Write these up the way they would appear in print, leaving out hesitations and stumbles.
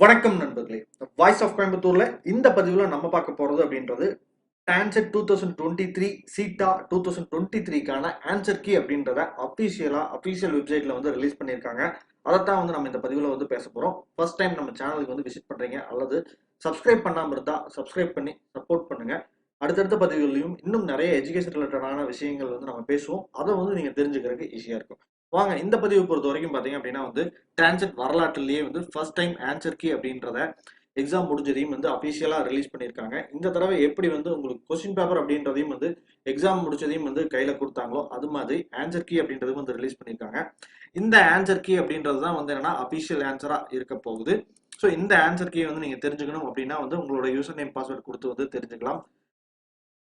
வணக்கம் நண்பர்களே. Voice of கோயம்புத்தூர்ல இந்த பதிவுல நம்ம பார்க்க போறது அப்படின்றது டான்செட் 2023 சீட்டா 2023க்கான ஆன்சர் கீ அப்படின்றத அபிஷியல் வெப்சைட்ல வந்து ரிலீஸ் பண்ணியிருக்காங்க. அதைத்தான் வந்து நம்ம இந்த பதிவுல வந்து பேச போறோம். ஃபர்ஸ்ட் டைம் நம்ம சேனலுக்கு வந்து விசிட் பண்றீங்க அல்லது சப்ஸ்கிரைப் பண்ணாம இருந்தா சப்ஸ்கிரைப் பண்ணி சப்போர்ட் பண்ணுங்க. அடுத்தடுத்த பதிவுகளையும் இன்னும் நிறைய எஜுகேஷன் ரிலேட்டடான விஷயங்கள் வந்து நம்ம பேசுவோம். அதை வந்து நீங்க தெரிஞ்சுக்கிறதுக்கு ஈஸியா இருக்கும். வாங்க இந்த பதிவு பொறுத்த வரைக்கும் பாத்தீங்க அப்படின்னா வந்து டான்செட் வரலாற்றிலேயே வந்து ஃபர்ஸ்ட் டைம் ஆன்சர் கீ அப்படின்றத எக்ஸாம் முடிஞ்சதையும் வந்து அபிஷியலா ரிலீஸ் பண்ணியிருக்காங்க. இந்த தடவை எப்படி வந்து உங்களுக்கு கொஸ்டின் பேப்பர் அப்படின்றதையும் வந்து எக்ஸாம் முடிச்சதையும் வந்து கையில கொடுத்தாங்களோ அது மாதிரி ஆன்சர் கீ அப்படின்றதும் வந்து ரிலீஸ் பண்ணியிருக்காங்க. இந்த ஆன்சர் கீ அப்படின்றது தான் வந்து என்னன்னா அபிஷியல் ஆன்சரா இருக்க போகுது. ஸோ இந்த ஆன்சர் கீ வந்து நீங்க தெரிஞ்சுக்கணும் அப்படின்னா வந்து உங்களோட யூசர் நேம் பாஸ்வேர்ட் கொடுத்து வந்து தெரிஞ்சுக்கலாம்.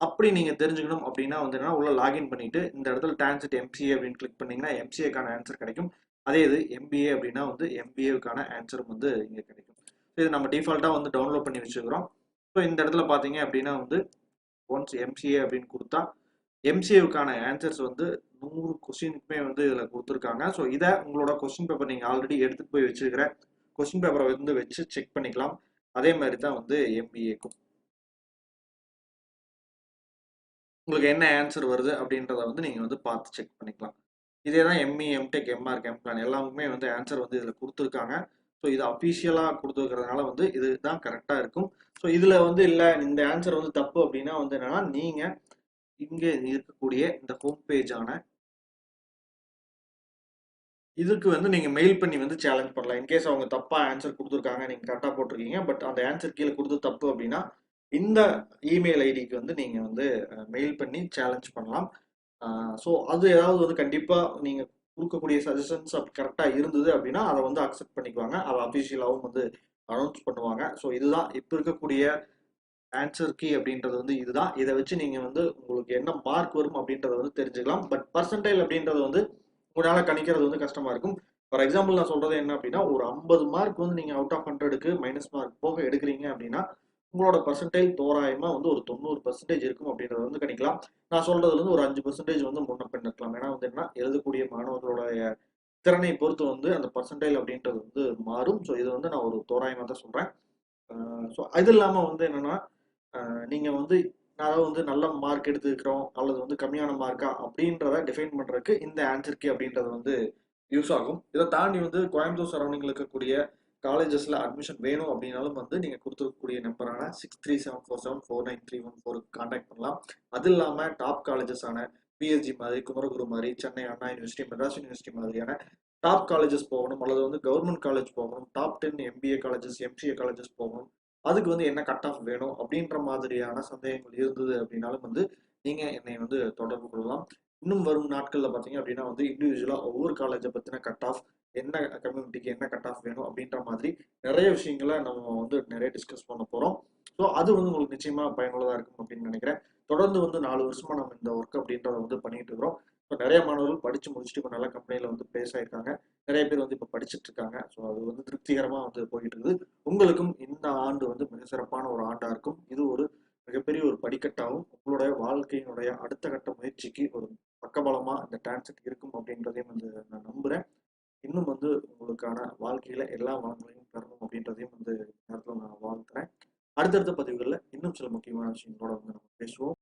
அப்படி நீங்க தெரிஞ்சுக்கணும் அப்படின்னா வந்து என்ன உள்ள லாகின் பண்ணிட்டு இந்த இடத்துல டான்செட் எம்சிஏ அப்படின்னு கிளிக் பண்ணீங்கன்னா எம்சிஏக்கான ஆன்சர் கிடைக்கும். அதே இது எம்பிஏ அப்படின்னா வந்து எம்பிஏக்கான ஆன்சரும் வந்து இங்க கிடைக்கும். இது நம்ம டிஃபால்ட்டா வந்து டவுன்லோட் பண்ணி வச்சுக்கிறோம். ஸோ இந்த இடத்துல பாத்தீங்க அப்படின்னா வந்து ஒன்ஸ் எம்சிஏ அப்படின்னு கொடுத்தா எம்சிஏவுக்கான ஆன்சர்ஸ் வந்து 100 கொஸ்டினுக்குமே வந்து இதுல கொடுத்துருக்காங்க. ஸோ இதை உங்களோட கொஸ்டின் பேப்பர் நீங்க ஆல்ரெடி எடுத்துட்டு போய் வச்சிருக்கிற கொஸ்டின் பேப்பரை வந்து வச்சு செக் பண்ணிக்கலாம். அதே மாதிரி தான் வந்து எம்பிஏக்கும் உங்களுக்கு என்ன ஆன்சர் வருது அப்படின்றத வந்து நீங்க வந்து பார்த்து செக் பண்ணிக்கலாம். இதே தான் எம்இ எம்டெக் எம்ஆர்க் எம்ப்ளான் எல்லாமே வந்து ஆன்சர் வந்து இதுல கொடுத்துருக்காங்க. ஸோ இது அஃபிஷியலா கொடுத்துருக்கிறதுனால வந்து இதுதான் கரெக்டா இருக்கும். ஸோ இதுல வந்து இல்ல இந்த ஆன்சர் வந்து தப்பு அப்படின்னா வந்து என்னன்னா நீங்க இங்க இருக்கக்கூடிய இந்த ஹோம் பேஜான இதுக்கு வந்து நீங்க மெயில் பண்ணி வந்து சேலஞ்ச் பண்ணலாம். இன்கேஸ் அவங்க தப்பா ஆன்சர் கொடுத்துருக்காங்க, நீங்க கரெக்டா போட்டிருக்கீங்க, பட் அந்த ஆன்சர் கீழே கொடுத்து தப்பு அப்படின்னா இந்த இமெயில் ஐடிக்கு வந்து நீங்க வந்து மெயில் பண்ணி சேலஞ்ச் பண்ணலாம். ஸோ அது ஏதாவது வந்து கண்டிப்பா நீங்க கொடுக்கக்கூடிய சஜஷன்ஸ் அப்படி கரெக்டா இருந்தது அப்படின்னா அதை வந்து அக்செப்ட் பண்ணிக்குவாங்க. அதை அபிஷியலாகவும் வந்து அனௌன்ஸ் பண்ணுவாங்க. ஸோ இதுதான் இப்ப இருக்கக்கூடிய ஆன்சர் கீ அப்படின்றது வந்து இதுதான். இதை வச்சு நீங்க வந்து உங்களுக்கு என்ன மார்க் வரும் அப்படின்றத வந்து தெரிஞ்சுக்கலாம். பட் பர்சன்டைல் அப்படின்றது வந்து உங்களால கணிக்கிறது வந்து கஷ்டமா இருக்கும். ஃபார் எக்ஸாம்பிள் நான் சொல்றது என்ன அப்படின்னா ஒரு 50 மார்க் வந்து நீங்க அவுட் ஆஃப் 100க்கு மைனஸ் மார்க் போக எடுக்கிறீங்க அப்படின்னா உங்களோட பர்சன்டைல் தோராயமா வந்து ஒரு 90% இருக்கும் அப்படின்றத வந்து கணிக்கலாம். நான் சொல்றதுல இருந்து ஒரு 5% வந்து முன்ன பின் இருக்கலாம். ஏன்னா வந்து என்ன எழுதக்கூடிய மாணவர்களுடைய திறனை பொறுத்து வந்து அந்த பர்சன்டைல் அப்படின்றது வந்து மாறும். ஸோ இது வந்து நான் ஒரு தோராயமா தான் சொல்றேன். ஸோ அது இல்லாம வந்து என்னன்னா நீங்க வந்து அதாவது வந்து நல்ல மார்க் எடுத்துக்கிறோம் அல்லது வந்து கம்மியான மார்க்கா அப்படின்றத டிஃபைன் பண்றதுக்கு இந்த ஆன்சர் கீ அப்படின்றது வந்து யூஸ் ஆகும். இதை தாண்டி வந்து கோயம்புத்தூர் சரௌண்டிங்ல இருக்கக்கூடிய காலேஜஸ்ல அட்மிஷன் வேணும் அப்படின்னாலும் வந்து நீங்க கொடுத்துருக்கக்கூடிய நம்பரான 6374749314 கான்டாக்ட் பண்ணலாம். அது இல்லாம டாப் காலேஜஸ் ஆன பிஎஸ்ஜி மாதிரி, குமரகுரு மாதிரி, சென்னை அண்ணா யூனிவர்சிட்டி, மெட்ராஸ் யூனிவர்சிட்டி மாதிரியான டாப் காலேஜஸ் போகணும் அல்லது வந்து கவர்மெண்ட் காலேஜ் போகணும், top 10 MBA colleges MCA colleges போகணும், அதுக்கு வந்து என்ன கட் ஆஃப் வேணும் அப்படின்ற மாதிரியான சந்தேகங்கள் இருந்தது அப்படின்னாலும் வந்து நீங்க என்னை வந்து தொடர்பு கொள்ளலாம். இன்னும் வரும் நாட்கள்ல பாத்தீங்க அப்படின்னா வந்து இண்டிவிஜுவலா ஒவ்வொரு காலேஜை பத்தின கட் ஆஃப் என்ன கம்யூனிட்டிக்கு என்ன கட் ஆஃப் வேணும் அப்படின்ற மாதிரி நிறைய விஷயங்களை நம்ம வந்து நிறைய டிஸ்கஸ் பண்ண போறோம். ஸோ அது வந்து உங்களுக்கு நிச்சயமா பயனுள்ளதா இருக்கும் அப்படின்னு நினைக்கிறேன். தொடர்ந்து வந்து 4 வருஷமா நம்ம இந்த ஒர்க் அப்படின்றத வந்து பண்ணிட்டு இருக்கிறோம். இப்போ நிறைய மாணவர்கள் படிச்சு முடிச்சுட்டு இப்போ நல்ல கம்பெனில வந்து பிளேஸ் ஆயிருக்காங்க. நிறைய பேர் வந்து இப்போ படிச்சுட்டு இருக்காங்க. ஸோ அது வந்து திருப்திகரமா வந்து போயிட்டு இருக்குது. உங்களுக்கும் இந்த ஆண்டு வந்து மிக சிறப்பான ஒரு ஆண்டா இருக்கும். இது ஒரு மிகப்பெரிய ஒரு படிக்கட்டாகவும் உங்களுடைய வாழ்க்கையினுடைய அடுத்த கட்ட முயற்சிக்கு ஒரு பக்கபலமா இந்த டான்செட் இருக்கும் அப்படின்றதையும் வந்து நான் நம்புறேன். இன்னும் வந்து உங்களுக்கான வாழ்க்கையில எல்லா வளங்களையும் பெறணும் அப்படின்றதையும் வந்து நேரத்தில் நான் வாழ்த்துறேன். அடுத்தடுத்த பதிவுகளில் இன்னும் சில முக்கியமான விஷயங்களோட வந்து நம்ம பேசுவோம்.